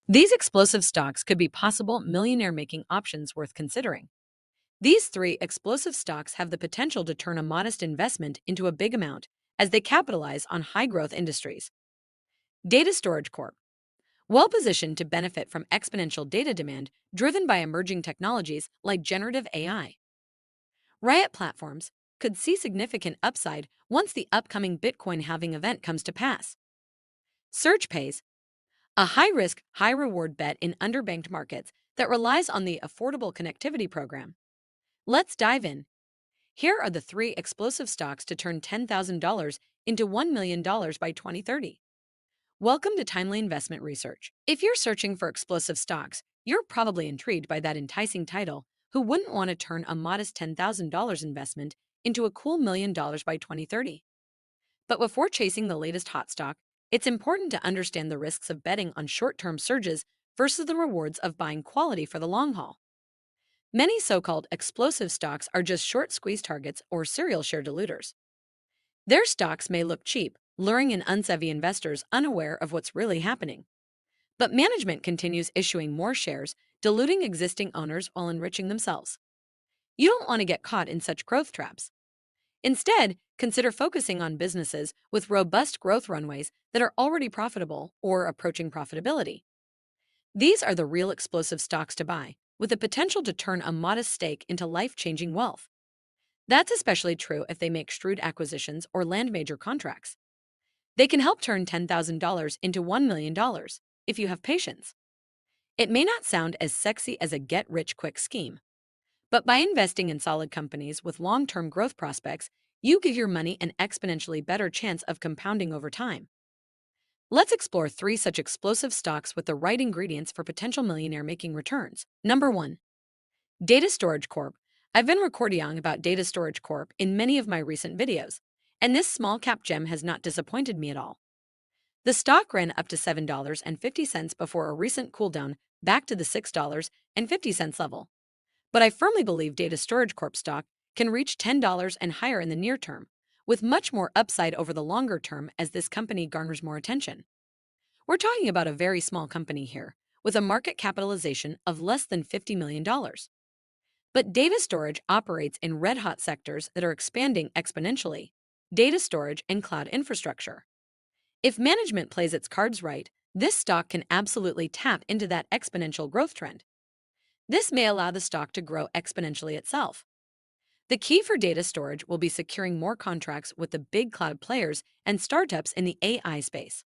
These explosive stocks could be possible millionaire-making options worth considering. These three explosive stocks have the potential to turn a modest investment into a big amount as they capitalize on high-growth industries. Data Storage Corp, well positioned to benefit from exponential data demand driven by emerging technologies like generative AI. Riot Platforms could see significant upside once the upcoming Bitcoin halving event comes to pass. SurgePays, a high-risk, high-reward bet in underbanked markets that relies on the Affordable Connectivity Program. Let's dive in. Here are the three explosive stocks to turn $10,000 into $1 million by 2030. Welcome to Timely Investment Research. If you're searching for explosive stocks, you're probably intrigued by that enticing title. Who wouldn't want to turn a modest $10,000 investment into a cool $1 million by 2030? But before chasing the latest hot stock, it's important to understand the risks of betting on short-term surges versus the rewards of buying quality for the long haul. Many so-called explosive stocks are just short squeeze targets or serial share diluters. Their stocks may look cheap, luring in unsavvy investors unaware of what's really happening. But management continues issuing more shares, diluting existing owners while enriching themselves. You don't want to get caught in such growth traps. Instead, consider focusing on businesses with robust growth runways that are already profitable or approaching profitability. These are the real explosive stocks to buy, with the potential to turn a modest stake into life-changing wealth. That's especially true if they make shrewd acquisitions or land major contracts. They can help turn $10,000 into $1 million if you have patience. It may not sound as sexy as a get-rich-quick scheme, but by investing in solid companies with long-term growth prospects, you give your money an exponentially better chance of compounding over time. Let's explore three such explosive stocks with the right ingredients for potential millionaire-making returns. Number 1. Data Storage Corp. I've been recording about Data Storage Corp in many of my recent videos, and this small-cap gem has not disappointed me at all. The stock ran up to $7.50 before a recent cooldown back to the $6.50 level. But I firmly believe Data Storage Corp stock can reach $10 and higher in the near term, with much more upside over the longer term as this company garners more attention. We're talking about a very small company here, with a market capitalization of less than $50 million. But data storage operates in red-hot sectors that are expanding exponentially: data storage and cloud infrastructure. If management plays its cards right, this stock can absolutely tap into that exponential growth trend. This may allow the stock to grow exponentially itself. The key for data storage will be securing more contracts with the big cloud players and startups in the AI space.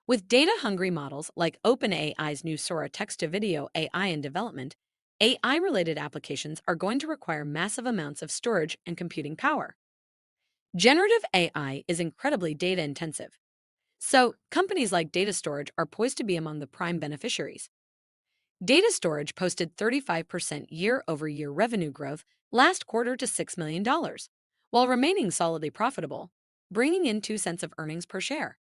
With data-hungry models like OpenAI's new Sora text-to-video AI in development, AI-related applications are going to require massive amounts of storage and computing power. Generative AI is incredibly data-intensive, so companies like Data Storage are poised to be among the prime beneficiaries. Data Storage posted 35% year-over-year revenue growth last quarter to $6 million, while remaining solidly profitable, bringing in 2 cents of earnings per share.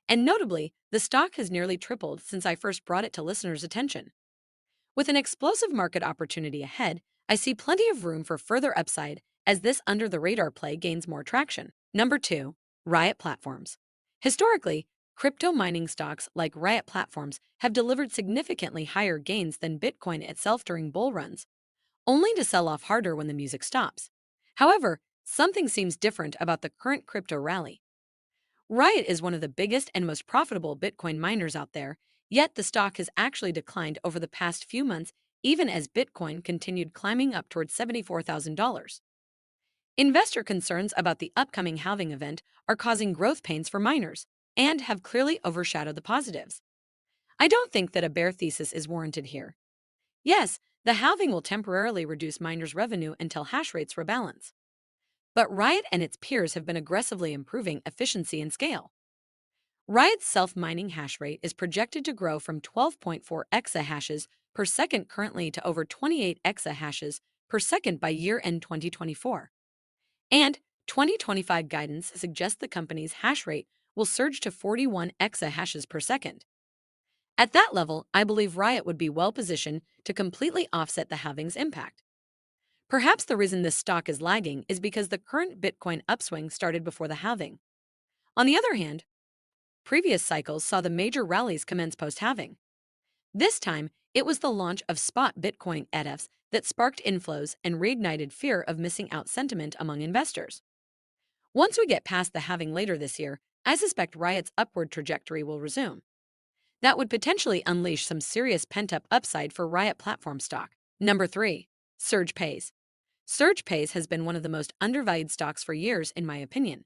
And notably, the stock has nearly tripled since I first brought it to listeners' attention. With an explosive market opportunity ahead, I see plenty of room for further upside as this under-the-radar play gains more traction. Number 2. Riot Platforms. Historically, crypto mining stocks like Riot Platforms have delivered significantly higher gains than Bitcoin itself during bull runs, only to sell off harder when the music stops. However, something seems different about the current crypto rally. Riot is one of the biggest and most profitable Bitcoin miners out there, yet the stock has actually declined over the past few months, even as Bitcoin continued climbing up towards $74,000. Investor concerns about the upcoming halving event are causing growth pains for miners and have clearly overshadowed the positives. I don't think that a bear thesis is warranted here. Yes, the halving will temporarily reduce miners' revenue until hash rates rebalance. But Riot and its peers have been aggressively improving efficiency and scale. Riot's self-mining hash rate is projected to grow from 12.4 exahashes per second currently to over 28 exahashes per second by year-end 2024. And 2025 guidance suggests the company's hash rate will surge to 41 exahashes per second. At that level, I believe Riot would be well positioned to completely offset the halving's impact. Perhaps the reason this stock is lagging is because the current Bitcoin upswing started before the halving. On the other hand, previous cycles saw the major rallies commence post-halving. This time, it was the launch of spot Bitcoin ETFs that sparked inflows and reignited fear of missing out sentiment among investors. Once we get past the halving later this year, I suspect Riot's upward trajectory will resume. That would potentially unleash some serious pent-up upside for Riot platform stock. Number 3. Surge Pays. Surge Pays has been one of the most undervalued stocks for years, in my opinion.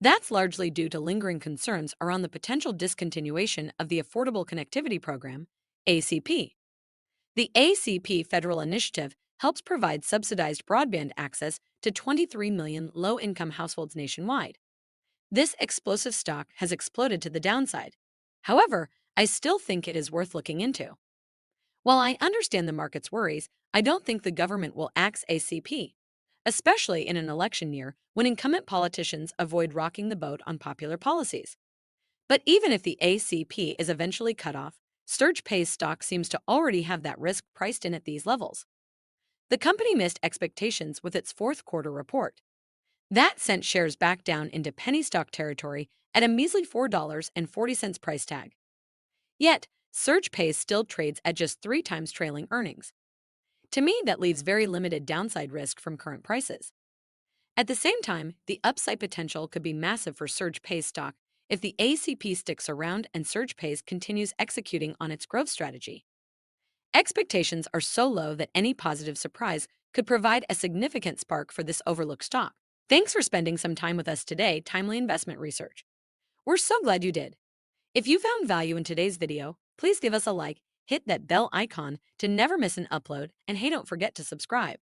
That's largely due to lingering concerns around the potential discontinuation of the Affordable Connectivity Program, ACP. The ACP federal initiative helps provide subsidized broadband access to 23 million low-income households nationwide. This explosive stock has exploded to the downside. However, I still think it is worth looking into. While I understand the market's worries, I don't think the government will axe ACP, especially in an election year when incumbent politicians avoid rocking the boat on popular policies. But even if the ACP is eventually cut off, Surge Pays stock seems to already have that risk priced in at these levels. The company missed expectations with its fourth quarter report. That sent shares back down into penny stock territory at a measly $4.40 price tag. Yet, Surge Pays still trades at just 3 times trailing earnings. To me, that leaves very limited downside risk from current prices. At the same time, the upside potential could be massive for Surge Pays stock if the ACP sticks around and Surge Pays continues executing on its growth strategy. Expectations are so low that any positive surprise could provide a significant spark for this overlooked stock. Thanks for spending some time with us today, Timely Investment Research. We're so glad you did. If you found value in today's video, please give us a like, hit that bell icon to never miss an upload, and hey, don't forget to subscribe.